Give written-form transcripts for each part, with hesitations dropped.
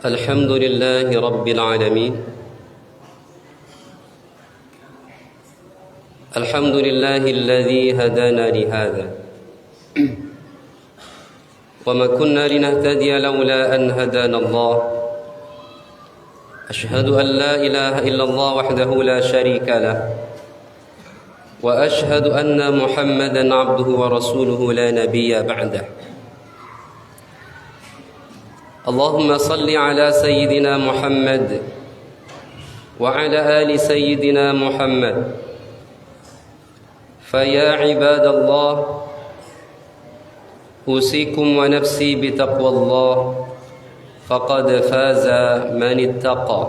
الحمد لله رب العالمين. الحمد لله الذي هدانا لهذا وما كنا لنهتدي لولا أن هدانا الله. أشهد أن لا إله إلا الله وحده لا شريك له وأشهد أن محمدا عبده ورسوله لا نبي بعده. اللهم صل على سيدنا محمد وعلى آل سيدنا محمد. فيا عباد الله، أوصيكم ونفسي بتقوى الله، فقد فاز من اتقى.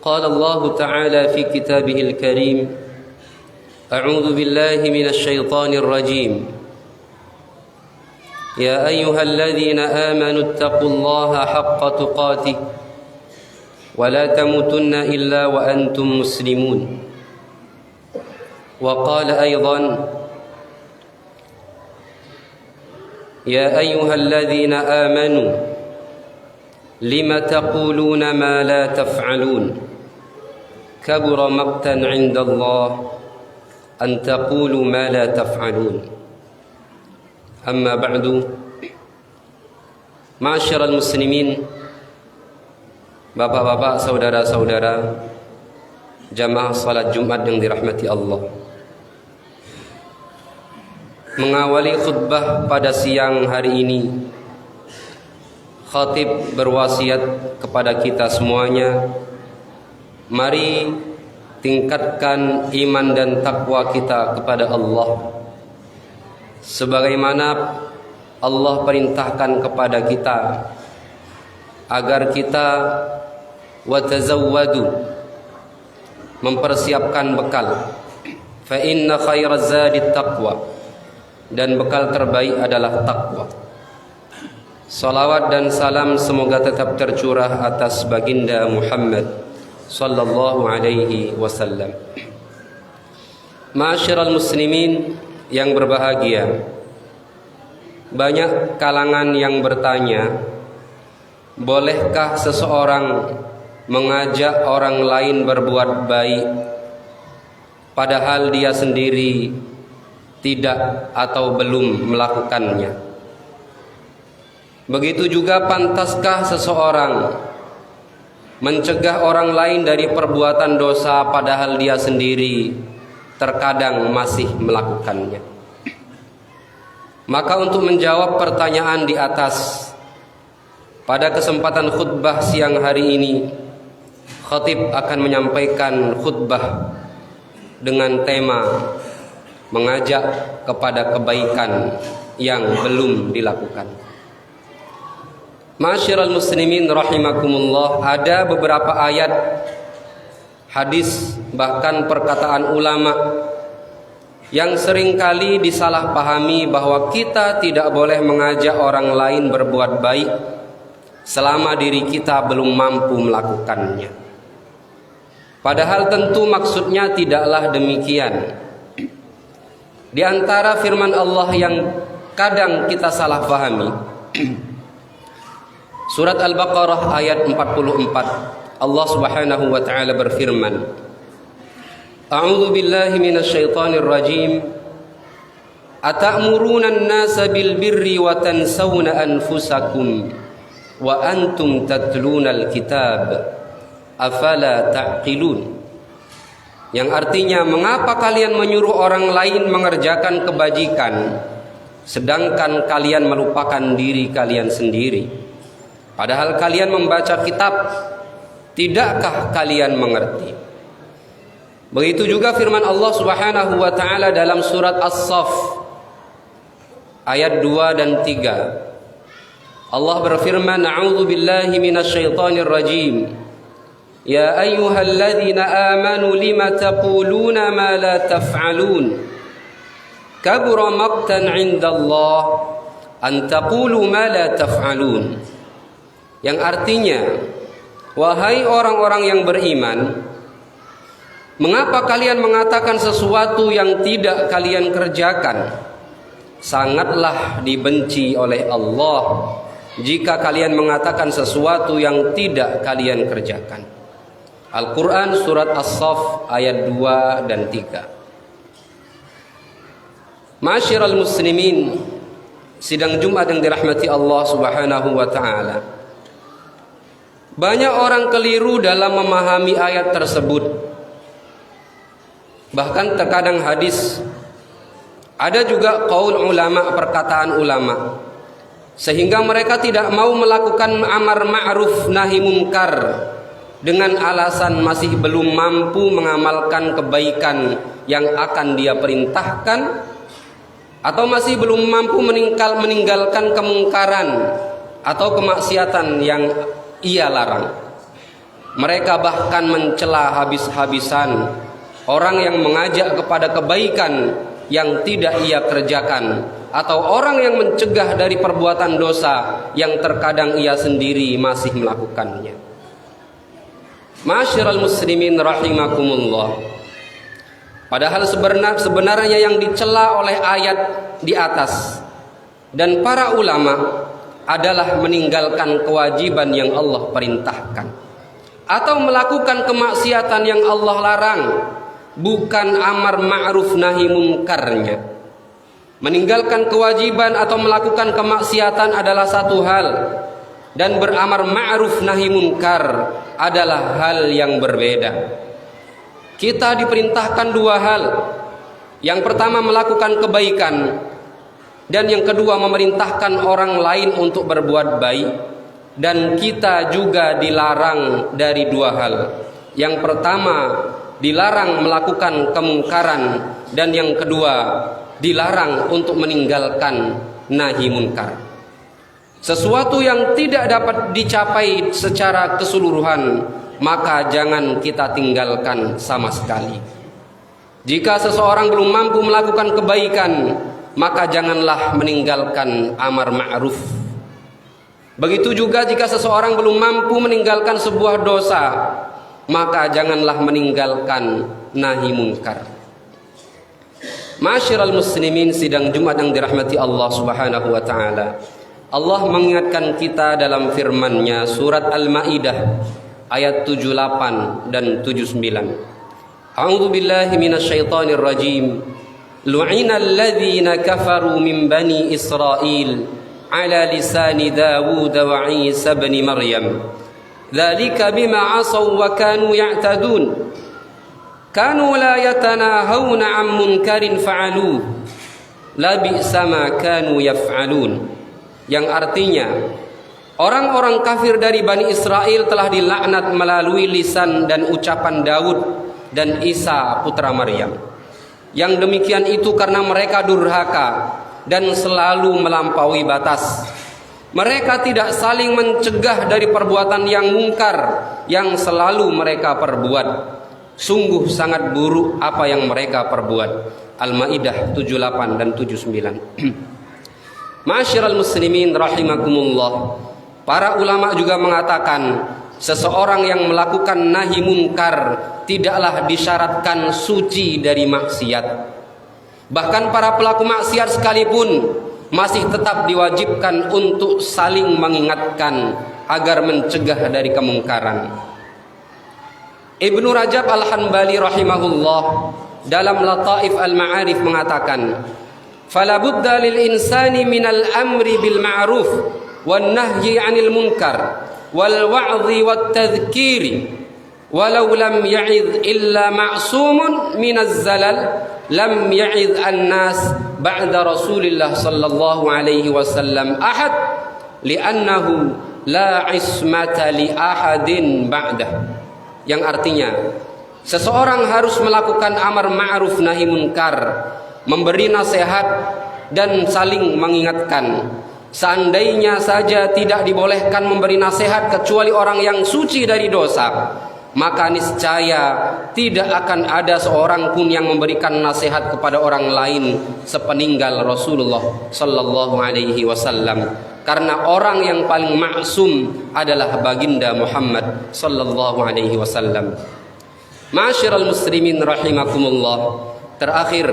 قال الله تعالى في كتابه الكريم: أعوذ بالله من الشيطان الرجيم. يا أيها الذين آمنوا اتقوا الله حق تقاته ولا تموتن إلا وأنتم مسلمون. وقال أيضا: يا أيها الذين آمنوا لم تقولون ما لا تفعلون كبر مقتا عند الله أن تقولوا ما لا تفعلون. Amma ba'du. Ma'asyiral muslimin, bapak-bapak, saudara-saudara jamaah salat Jumat yang dirahmati Allah. Mengawali khutbah pada siang hari ini, khatib berwasiat kepada kita semuanya, mari tingkatkan iman dan takwa kita kepada Allah, sebagaimana Allah perintahkan kepada kita agar kita watazawwadu, mempersiapkan bekal. Fa inna khairaz zadi taqwa, dan bekal terbaik adalah takwa. Salawat dan salam semoga tetap tercurah atas baginda Muhammad sallallahu alaihi wasallam. Ma'asyiral muslimin yang berbahagia, banyak kalangan yang bertanya, bolehkah seseorang mengajak orang lain berbuat baik padahal dia sendiri tidak atau belum melakukannya? Begitu juga, pantaskah seseorang mencegah orang lain dari perbuatan dosa padahal dia sendiri terkadang masih melakukannya? Maka untuk menjawab pertanyaan di atas, pada kesempatan khutbah siang hari ini, khatib akan menyampaikan khutbah dengan tema mengajak kepada kebaikan yang belum dilakukan. Ma'asyiral muslimin rahimakumullah, ada beberapa ayat, hadis, bahkan perkataan ulama yang seringkali disalahpahami bahwa kita tidak boleh mengajak orang lain berbuat baik selama diri kita belum mampu melakukannya. Padahal tentu maksudnya tidaklah demikian. Di antara firman Allah yang kadang kita salah pahami, surat Al-Baqarah ayat 44, Allah Subhanahu wa taala berfirman: A'udzu billahi minasyaitonir rajim. Atamuruna an-nasa bil birri wa tansawna anfusakum wa antum tatlunal kitab afala ta'qilun. Yang artinya, mengapa kalian menyuruh orang lain mengerjakan kebajikan sedangkan kalian melupakan diri kalian sendiri, padahal kalian membaca kitab? Tidakkah kalian mengerti? Begitu juga firman Allah Subhanahu wa taala dalam surat As-Saff ayat 2 dan 3. Allah berfirman, A'udzu billahi minasyaitonir rajim. Ya ayyuhalladzina amanu lima taquluna ma la taf'alun kabura maqtan 'indallah an taqulu ma la taf'alun. Yang artinya, wahai orang-orang yang beriman, mengapa kalian mengatakan sesuatu yang tidak kalian kerjakan? Sangatlah dibenci oleh Allah jika kalian mengatakan sesuatu yang tidak kalian kerjakan. Al-Quran surat As-Saff ayat 2 dan 3. Ma'asyiral muslimin, sidang Jumat yang dirahmati Allah Subhanahu wa taala. Banyak orang keliru dalam memahami ayat tersebut. Bahkan terkadang hadis, ada juga qaul ulama, perkataan ulama, sehingga mereka tidak mau melakukan amar ma'ruf nahi munkar dengan alasan masih belum mampu mengamalkan kebaikan yang akan dia perintahkan, atau masih belum mampu meninggalkan kemungkaran atau kemaksiatan yang ia larang. Mereka bahkan mencela habis-habisan orang yang mengajak kepada kebaikan yang tidak ia kerjakan, atau orang yang mencegah dari perbuatan dosa yang terkadang ia sendiri masih melakukannya. Ma'asyiral muslimin rahimakumullah. Padahal sebenarnya yang dicela oleh ayat di atas dan para ulama adalah meninggalkan kewajiban yang Allah perintahkan, atau melakukan kemaksiatan yang Allah larang, bukan amar ma'ruf nahi munkarnya. Meninggalkan kewajiban atau melakukan kemaksiatan adalah satu hal, dan beramar ma'ruf nahi munkar adalah hal yang berbeda. Kita diperintahkan dua hal. Yang pertama melakukan kebaikan, dan yang kedua memerintahkan orang lain untuk berbuat baik. Dan kita juga dilarang dari dua hal. Yang pertama dilarang melakukan kemungkaran, dan yang kedua dilarang untuk meninggalkan nahi munkar. Sesuatu yang tidak dapat dicapai secara keseluruhan, maka jangan kita tinggalkan sama sekali. Jika seseorang belum mampu melakukan kebaikan, maka janganlah meninggalkan amar ma'ruf. Begitu juga jika seseorang belum mampu meninggalkan sebuah dosa, maka janganlah meninggalkan nahi munkar. Ma'asyiral muslimin, sidang Jumat yang dirahmati Allah Subhanahu wa taala. Allah mengingatkan kita dalam firman-Nya surat Al-Maidah ayat 78 dan 79. A'udzu billahi minasyaitonir rajim. Lu'ina alladhina kafaru min bani Israil ala lisani Dawud wa Isa ibn Maryam. Dzalika bima 'asaw wa kanu ya'tadun. Kanu la yatanahawna 'an munkarin fa'aluhu. La bi'sa ma kanu yaf'alun. Yang artinya, orang-orang kafir dari Bani Israel telah dilaknat melalui lisan dan ucapan Daud dan Isa putra Maryam. Yang demikian itu karena mereka durhaka dan selalu melampaui batas. Mereka tidak saling mencegah dari perbuatan yang mungkar yang selalu mereka perbuat. Sungguh sangat buruk apa yang mereka perbuat. Al-Maidah 78 dan 79. Ma'asyiral muslimin rahimakumullah. Para ulama juga mengatakan, seseorang yang melakukan nahi munkar tidaklah disyaratkan suci dari maksiat. Bahkan para pelaku maksiat sekalipun masih tetap diwajibkan untuk saling mengingatkan agar mencegah dari kemungkaran. Ibnu Rajab Al-Hanbali rahimahullah dalam Lataif Al-Ma'arif mengatakan, fala budda lil insani minal amri bil ma'ruf wan nahyi 'anil munkar wal wa'dhi wat tadhkiri walau lam ya'idh illa ma'sumun minaz zalal lam ya'idh an-nas ba'da Rasulillah sallallahu alaihi wasallam ahad li'annahu la ismata li ahadin ba'dah. Yang artinya, seseorang harus melakukan amar ma'ruf nahi munkar, memberi nasihat dan saling mengingatkan. Seandainya saja tidak dibolehkan memberi nasihat kecuali orang yang suci dari dosa, maka niscaya tidak akan ada seorang pun yang memberikan nasihat kepada orang lain sepeninggal Rasulullah sallallahu alaihi wasallam. Karena orang yang paling maksum adalah baginda Muhammad sallallahu alaihi wasallam. Ma'asyiral muslimin rahimakumullah. Terakhir,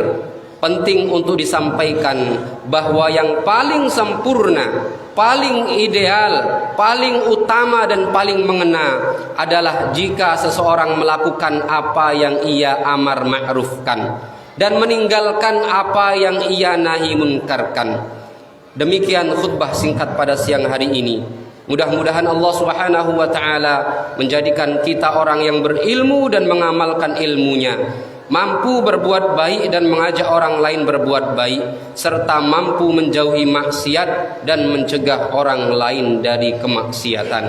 penting untuk disampaikan bahwa yang paling sempurna, paling ideal, paling utama dan paling mengena adalah jika seseorang melakukan apa yang ia amar ma'rufkan dan meninggalkan apa yang ia nahi munkarkan. Demikian khutbah singkat pada siang hari ini. Mudah-mudahan Allah Subhanahu wa taala menjadikan kita orang yang berilmu dan mengamalkan ilmunya, mampu berbuat baik dan mengajak orang lain berbuat baik, serta mampu menjauhi maksiat dan mencegah orang lain dari kemaksiatan.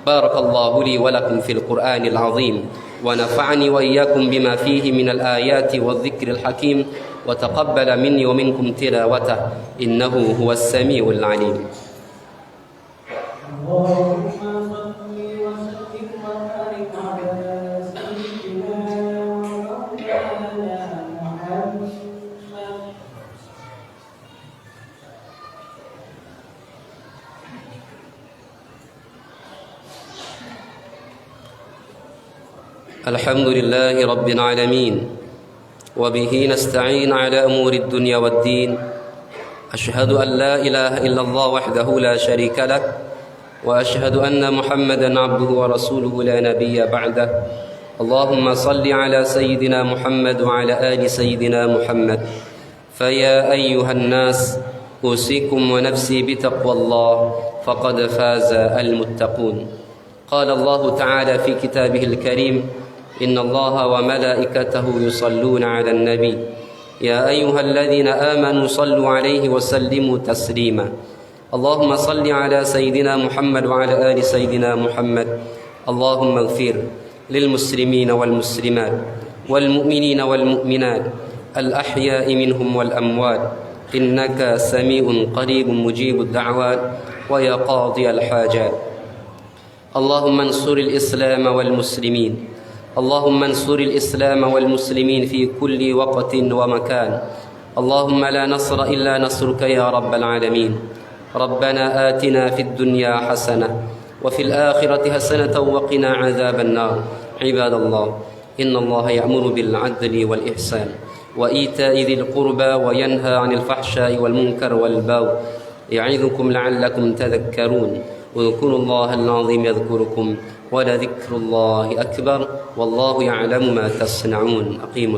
Barakallahu li wa lakum fil Qur'anil azim wa nafa'ani wa iyyakum bima fihi minal ayati wadh-dhikril hakim wa taqabbala minni wa minkum tilawatah innahu huwas samiul alim. الحمد لله رب العالمين وبه نستعين على أمور الدنيا والدين أشهد أن لا إله إلا الله وحده لا شريك له وأشهد أن محمدا عبده ورسوله لا نبي بعده اللهم صل على سيدنا محمد وعلى آل سيدنا محمد فيا أيها الناس أوصيكم ونفسي بتقوى الله فقد فاز المتقون قال الله تعالى في كتابه الكريم إن الله وملائكته يصلون على النبي يا أيها الذين آمنوا صلوا عليه وسلموا تسليما اللهم صل على سيدنا محمد وعلى آل سيدنا محمد اللهم اغفر للمسلمين والمسلمات والمؤمنين والمؤمنات الأحياء منهم والأموات إنك سميع قريب مجيب الدعوات ويا قاضي الحاجات اللهم انصر الإسلام والمسلمين اللهم انصر الإسلام والمسلمين في كل وقت ومكان اللهم لا نصر إلا نصرك يا رب العالمين ربنا آتنا في الدنيا حسنة وفي الآخرة حسنة وقنا عذاب النار عباد الله إن الله يأمر بالعدل والإحسان وإيتاء ذي القربى وينهى عن الفحشاء والمنكر والبغي يعظكم لعلكم تذكرون اذكروا الله العظيم يذكركم ولذكر الله أكبر والله يعلم ما تصنعون أقيموا